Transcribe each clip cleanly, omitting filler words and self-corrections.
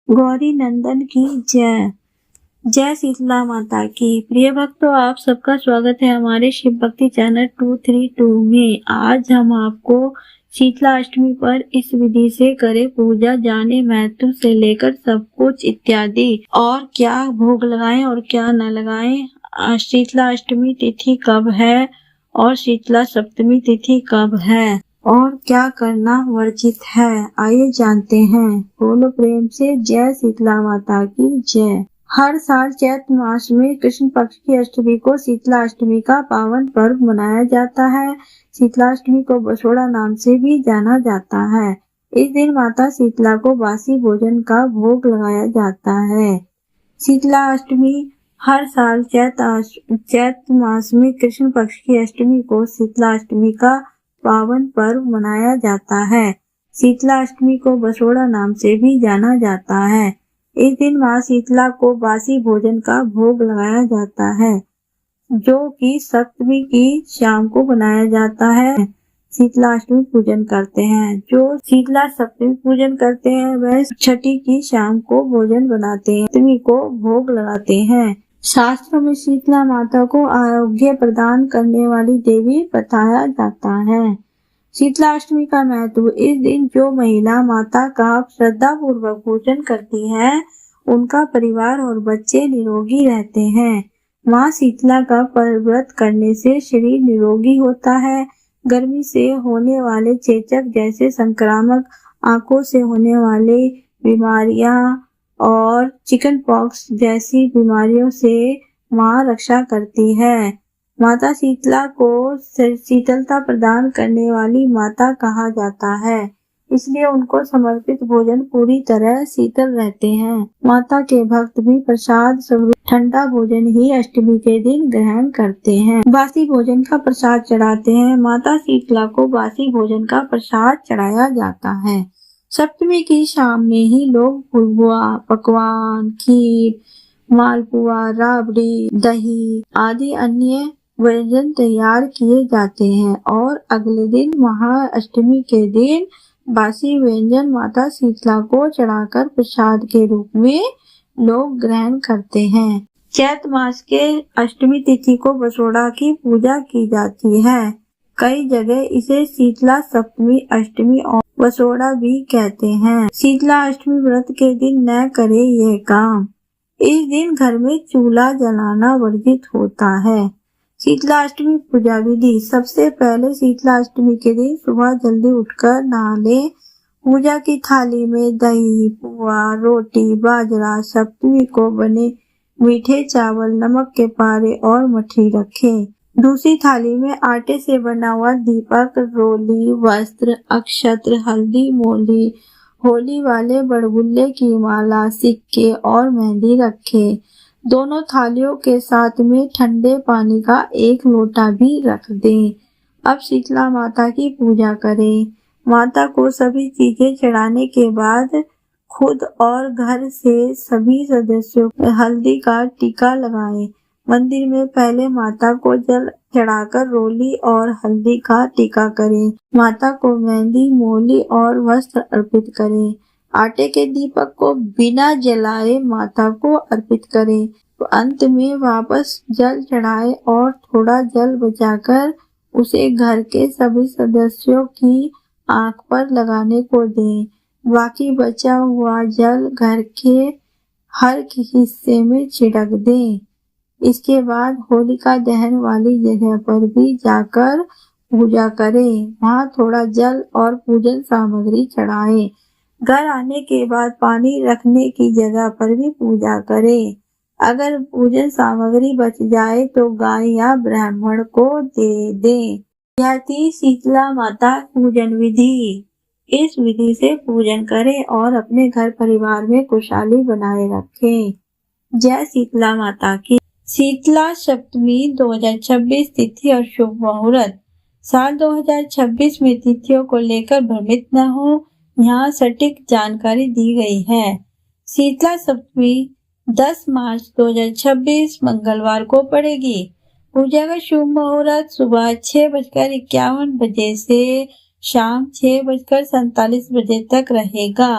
गौरी नंदन की जय। जय शीतला माता की। प्रिय भक्तों, आप सबका स्वागत है हमारे शिव भक्ति चैनल 232 में। आज हम आपको शीतला अष्टमी पर इस विधि से करें पूजा, जाने महत्व से लेकर सब कुछ इत्यादि, और क्या भोग लगाएं और क्या न लगाएं, शीतला अष्टमी तिथि कब है और शीतला सप्तमी तिथि कब है, और क्या करना वर्जित है, आइए जानते हैं। बोलो प्रेम से जय शीतला माता की जय। हर साल चैत्र मास में कृष्ण पक्ष की अष्टमी को शीतला अष्टमी का पावन पर्व मनाया जाता है। शीतला अष्टमी को बसोड़ा नाम से भी जाना जाता है। इस दिन माता शीतला को बासी भोजन का भोग लगाया जाता है। शीतला अष्टमी हर साल चैत्र मास में कृष्ण पक्ष की अष्टमी को शीतला अष्टमी का पावन पर्व मनाया जाता है। शीतला अष्टमी को बसोड़ा नाम से भी जाना जाता है। इस दिन माँ शीतला को बासी भोजन का भोग लगाया जाता है, जो कि सप्तमी की शाम को बनाया जाता है। शीतला अष्टमी पूजन करते हैं। जो शीतला सप्तमी पूजन करते हैं वह छठी की शाम को भोजन बनाते हैं, सप्तमी को भोग लगाते हैं। शास्त्रों में शीतला माता को आरोग्य प्रदान करने वाली देवी बताया जाता है। शीतला अष्टमी का महत्व। इस दिन जो महिला माता का श्रद्धा पूर्वक पूजन करती है, उनका परिवार और बच्चे निरोगी रहते हैं। माँ शीतला का व्रत करने से शरीर निरोगी होता है। गर्मी से होने वाले चेचक जैसे संक्रामक, आंखों से होने वाली बीमारियां और चिकन पॉक्स जैसी बीमारियों से माँ रक्षा करती है। माता शीतला को शीतलता प्रदान करने वाली माता कहा जाता है, इसलिए उनको समर्पित भोजन पूरी तरह शीतल रहते हैं। माता के भक्त भी प्रसाद स्वरूप ठंडा भोजन ही अष्टमी के दिन ग्रहण करते हैं। बासी भोजन का प्रसाद चढ़ाते हैं। माता शीतला को बासी भोजन का प्रसाद चढ़ाया जाता है। सप्तमी की शाम में ही लोग पुआ, पकवान, खीर, मालपुआ, राबड़ी, दही आदि अन्य व्यंजन तैयार किए जाते हैं और अगले दिन महाअष्टमी के दिन बासी व्यंजन माता शीतला को चढ़ाकर प्रसाद के रूप में लोग ग्रहण करते हैं। चैत्र मास के अष्टमी तिथि को बसोड़ा की पूजा की जाती है। कई जगह इसे शीतला सप्तमी, अष्टमी और बसोड़ा भी कहते हैं। शीतला अष्टमी व्रत के दिन न करे यह काम। इस दिन घर में चूल्हा जलाना वर्जित होता है। शीतला अष्टमी पूजा विधि। सबसे पहले शीतला अष्टमी के दिन सुबह जल्दी उठकर नहा लें। पूजा की थाली में दही, पुआ, रोटी, बाजरा, सप्तमी को बने मीठे चावल, नमक के पारे और मठरी रखें। दूसरी थाली में आटे से बना हुआ दीपक, रोली, वस्त्र, अक्षत्र, हल्दी, मोली, होली वाले बड़गुल्ले की माला, सिक्के और मेहंदी रखें। दोनों थालियों के साथ में ठंडे पानी का एक लोटा भी रख दें। अब शीतला माता की पूजा करें। माता को सभी चीजें चढ़ाने के बाद खुद और घर से सभी सदस्यों को हल्दी का टीका लगाएं। मंदिर में पहले माता को जल चढ़ाकर रोली और हल्दी का टीका करें। माता को मेहंदी, मोली और वस्त्र अर्पित करें। आटे के दीपक को बिना जलाए माता को अर्पित करें। तो अंत में वापस जल चढ़ाए और थोड़ा जल बचाकर उसे घर के सभी सदस्यों की आंख पर लगाने को दें। बाकी बचा हुआ जल घर के हर हिस्से में छिड़क दें। इसके बाद होलिका दहन वाली जगह पर भी जाकर पूजा करें। वहाँ थोड़ा जल और पूजन सामग्री चढ़ाएं। घर आने के बाद पानी रखने की जगह पर भी पूजा करें। अगर पूजन सामग्री बच जाए तो गाय या ब्राह्मण को दे दें। यह थी शीतला माता पूजन विधि। इस विधि से पूजन करें और अपने घर परिवार में खुशहाली बनाए रखें। जय शीतला माता की। शीतला सप्तमी 2026 तिथि और शुभ मुहूर्त। साल 2026 में तिथियों को लेकर भ्रमित न हो, यहाँ सटीक जानकारी दी गई है। शीतला सप्तमी 10 मार्च 2026 मंगलवार को पड़ेगी। पूजा का शुभ मुहूर्त सुबह 6:51 बजे से शाम 6:47 बजे तक रहेगा।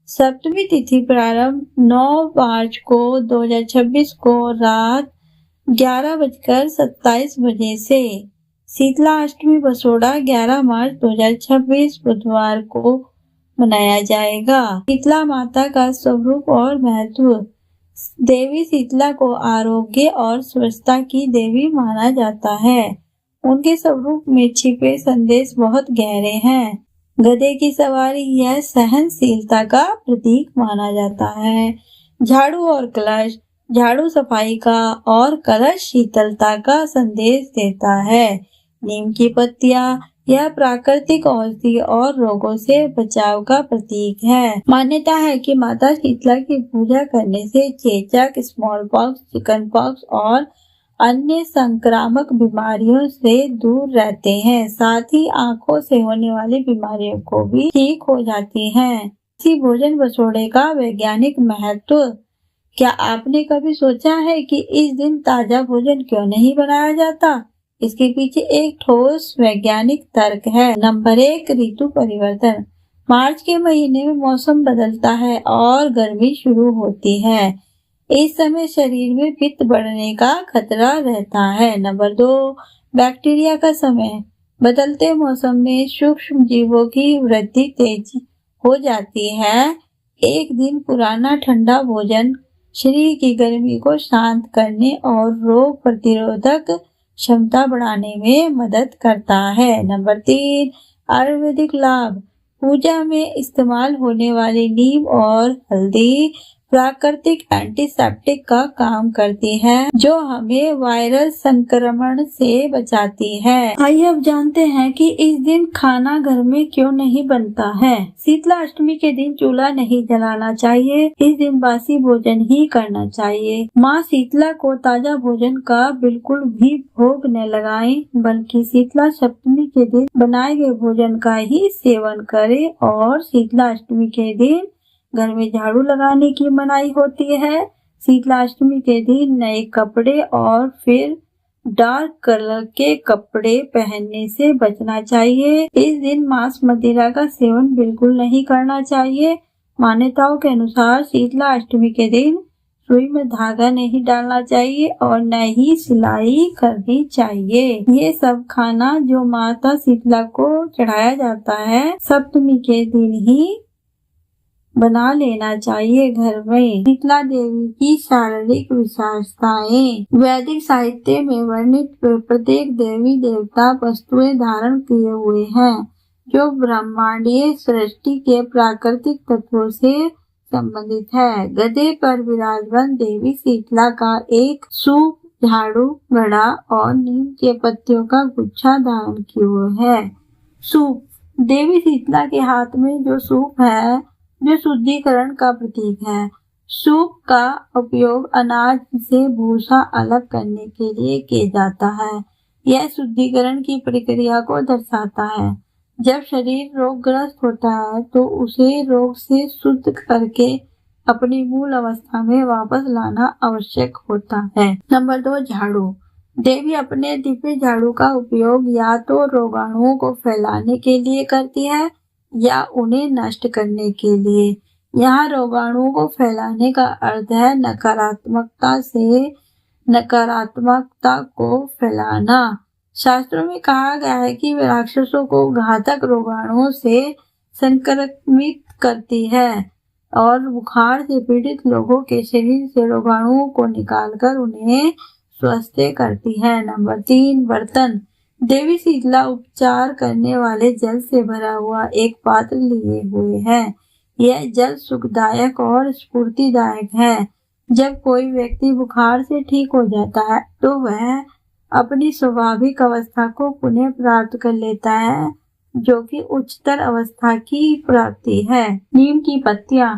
सप्तमी तिथि प्रारंभ 9 मार्च को 2026 को रात 11:27 से। शीतला अष्टमी बसोड़ा 11 मार्च 2026 बुधवार को मनाया जाएगा। शीतला माता का स्वरूप और महत्व। देवी शीतला को आरोग्य और स्वच्छता की देवी माना जाता है। उनके स्वरूप में छिपे संदेश बहुत गहरे हैं। गधे की सवारी यह सहनशीलता का प्रतीक माना जाता है। झाड़ू और कलश। झाड़ू सफाई का और कलश शीतलता का संदेश देता है। नीम की पत्तियां यह प्राकृतिक औषधि और रोगों से बचाव का प्रतीक है। मान्यता है कि माता शीतला की पूजा करने से चेचक, स्मॉल पॉक्स, चिकन पॉक्स और अन्य संक्रामक बीमारियों से दूर रहते हैं। साथ ही आंखों से होने वाली बीमारियों को भी ठीक हो जाती हैं। इसी भोजन बसोड़े का वैज्ञानिक महत्व। क्या आपने कभी सोचा है कि इस दिन ताजा भोजन क्यों नहीं बनाया जाता? इसके पीछे एक ठोस वैज्ञानिक तर्क है। नंबर 1, ऋतु परिवर्तन। मार्च के महीने में मौसम बदलता है और गर्मी शुरू होती है। इस समय शरीर में पित्त बढ़ने का खतरा रहता है। नंबर 2, बैक्टीरिया का समय। बदलते मौसम में सूक्ष्म जीवों की वृद्धि तेज हो जाती है। एक दिन पुराना ठंडा भोजन शरीर की गर्मी को शांत करने और रोग प्रतिरोधक क्षमता बढ़ाने में मदद करता है। नंबर 3, आयुर्वेदिक लाभ। पूजा में इस्तेमाल होने वाली नीम और हल्दी प्राकृतिक एंटीसेप्टिक का काम करती है, जो हमें वायरल संक्रमण से बचाती है। आइए अब जानते हैं कि इस दिन खाना घर में क्यों नहीं बनता है। शीतला अष्टमी के दिन चूल्हा नहीं जलाना चाहिए। इस दिन बासी भोजन ही करना चाहिए। माँ शीतला को ताजा भोजन का बिल्कुल भी भोग न लगाएं, बल्कि शीतला सप्तमी के दिन बनाए गए भोजन का ही सेवन करें। और शीतला अष्टमी के दिन घर में झाड़ू लगाने की मनाही होती है। शीतला अष्टमी के दिन नए कपड़े और फिर डार्क कलर के कपड़े पहनने से बचना चाहिए। इस दिन मांस मदिरा का सेवन बिल्कुल नहीं करना चाहिए। मान्यताओं के अनुसार शीतला अष्टमी के दिन सुई में धागा नहीं डालना चाहिए और न ही सिलाई करनी चाहिए। ये सब खाना जो माता शीतला को चढ़ाया जाता है, सप्तमी के दिन ही बना लेना चाहिए घर में। शीतला देवी की शारीरिक विशेषताएं। वैदिक साहित्य में वर्णित प्रत्येक देवी देवता वस्तुएं धारण किए हुए हैं, जो ब्रह्मांडीय सृष्टि के प्राकृतिक तत्वों से संबंधित है। गधे पर विराजमान देवी शीतला का एक सूप, झाड़ू, घड़ा और नीम के पत्तियों का गुच्छा धारण किए हुए है। सूप। देवी शीतला के हाथ में जो सूप है, जो शुद्धिकरण का प्रतीक है। सूप का उपयोग अनाज से भूसा अलग करने के लिए किया जाता है। यह शुद्धिकरण की प्रक्रिया को दर्शाता है। जब शरीर रोगग्रस्त होता है तो उसे रोग से शुद्ध करके अपनी मूल अवस्था में वापस लाना आवश्यक होता है। नंबर 2, झाड़ू। देवी अपने दिव्य झाड़ू का उपयोग या तो रोगाणुओं को फैलाने के लिए करती है या उन्हें नष्ट करने के लिए। यहाँ रोगाणुओं को फैलाने का अर्थ है नकारात्मकता से नकारात्मकता को फैलाना। शास्त्रों में कहा गया है कि वे राक्षसों को घातक रोगाणुओं से संक्रमित करती है और बुखार से पीड़ित लोगों के शरीर से रोगाणुओं को निकालकर उन्हें स्वस्थ करती है। नंबर 3, बर्तन। देवी शीतला उपचार करने वाले जल से भरा हुआ एक पात्र लिए हुए है। यह जल सुखदायक और स्फूर्तिदायक है। जब कोई व्यक्ति बुखार से ठीक हो जाता है तो वह अपनी स्वाभाविक अवस्था को पुनः प्राप्त कर लेता है, जो कि उच्चतर अवस्था की प्राप्ति है। नीम की पत्तियां।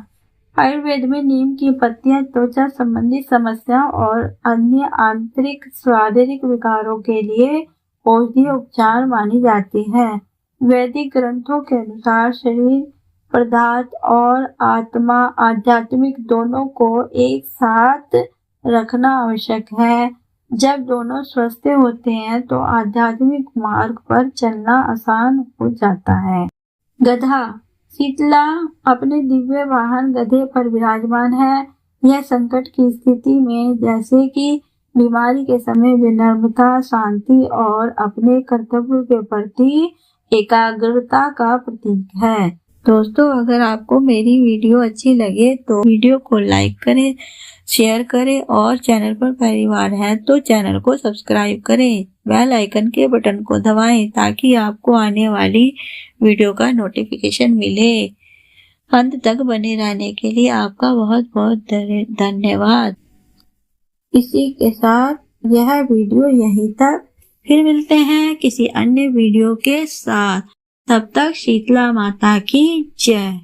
आयुर्वेद में नीम की पत्तियां त्वचा संबंधी समस्याओं और अन्य आंतरिक शारीरिक विकारों के लिए औषधीय उपचार मानी जाती है। वैदिक ग्रंथों के अनुसार शरीर, पदार्थ और आत्मा, आध्यात्मिक दोनों को एक साथ रखना आवश्यक है। जब दोनों स्वस्थ होते हैं तो आध्यात्मिक मार्ग पर चलना आसान हो जाता है। गधा। शीतला अपने दिव्य वाहन गधे पर विराजमान है। यह संकट की स्थिति में जैसे कि बीमारी के समय विनम्रता, शांति और अपने कर्तव्य के प्रति एकाग्रता का प्रतीक है। दोस्तों, अगर आपको मेरी वीडियो अच्छी लगे तो वीडियो को लाइक करें, शेयर करें और चैनल पर पहली बार है तो चैनल को सब्सक्राइब करें। बेल आइकन के बटन को दबाएं ताकि आपको आने वाली वीडियो का नोटिफिकेशन मिले। अंत तक बने रहने के लिए आपका बहुत बहुत धन्यवाद। इसी के साथ यह वीडियो यहीं तक, फिर मिलते हैं किसी अन्य वीडियो के साथ। तब तक शीतला माता की जय।